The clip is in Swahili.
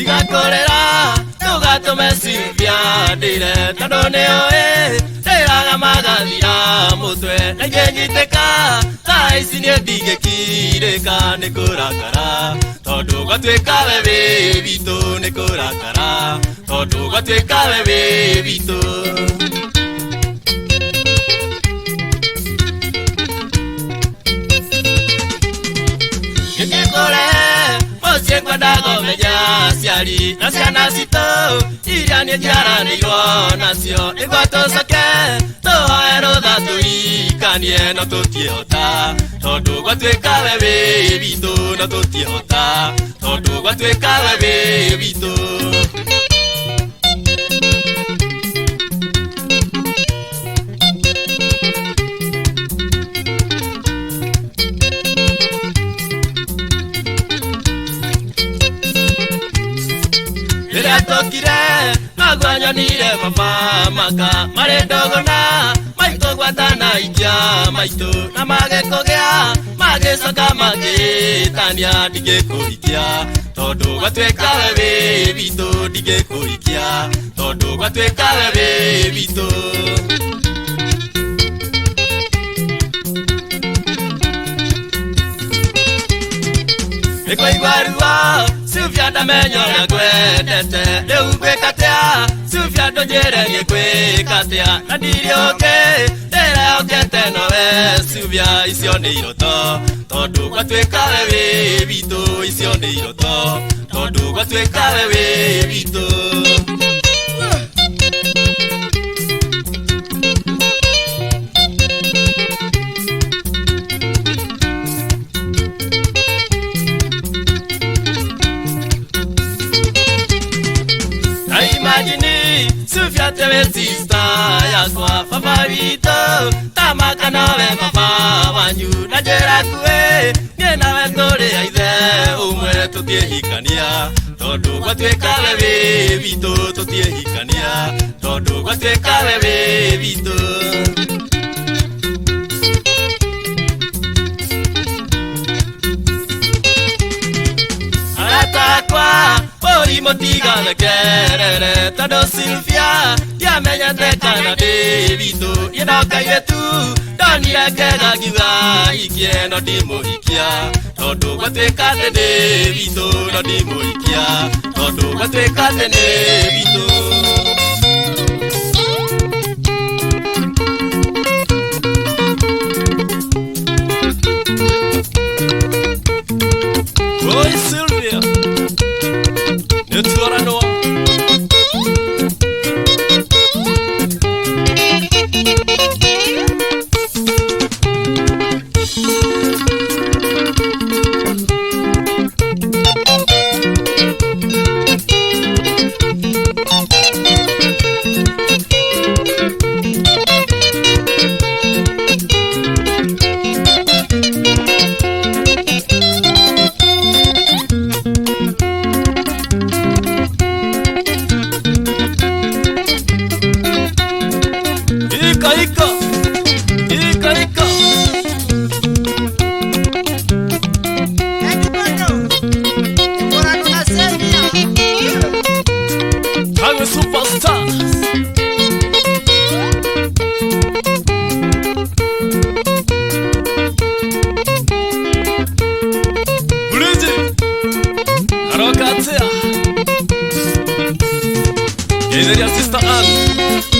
Tigakorera tugatume Silvia ndire tondu nioe ndiraga magathia mutwe na ingĩnyitĩka thaa ici nĩ ndingĩkirĩka nĩ kũrakara tondu gwatuĩka we wĩ witũ nĩ kũrakara tondu gwatuĩka we wĩ witũ. Muciĩ ngwendaga ũmenya aciari na ciana citũ iria nĩ njiaranĩirwo nacio nĩguo tũcoke tũhoe rũtha tũikanie no tũtiĩhota tondu gwatuĩka we wĩ witũ no tũtiĩhota tondu gwatuĩka we wĩ witũ. Tokire magwanyonire baba maka marĩ ndogona maitũ gwatana ikia maitũ na magĩkũgĩa magĩcoka magĩtania ndigĩkũhikia tondu gwatuĩka we wĩ witũ ndigĩkũhikia tondu gwatuĩka we wĩ witũ. Nĩkũigua ruo Silvia ndamenya ũrĩa ngwendete rĩu ngwĩka atĩa Silvia ndũnjĩre ngĩkwĩka atĩa na ndirĩ ũngĩ ndĩrehokete nowe Silvia icio nĩ iroto tondu gwatuĩka we wĩ witũ icio nĩ iroto tondu gwatuĩka we wĩ witũ. Imagine Silvia tewe sister yakwa baba witũ tamaka nawe baba wanyu na njĩra kuĩ niĩ nawe tũrĩ aithe ũmwe tũtiĩhikania tondu gwatuĩka we wĩ witũ tũtiĩhikania tondu gwatuĩka we wĩ witũ. Aratakwa bori mũtigane kerere tondu Silvia ndiamenyete kana ndĩ witũ niĩ no kairĩtu ndonire ngega ngiuga ikie no ndimũhikia tondu gwatuĩka atĩ ndĩ witũ no ndimũhikia tondu gwatuĩka atĩ ndĩ witũ. Oi Silvia, nĩtuora noa superstars. Bridget, Harokatia, Sister Anne.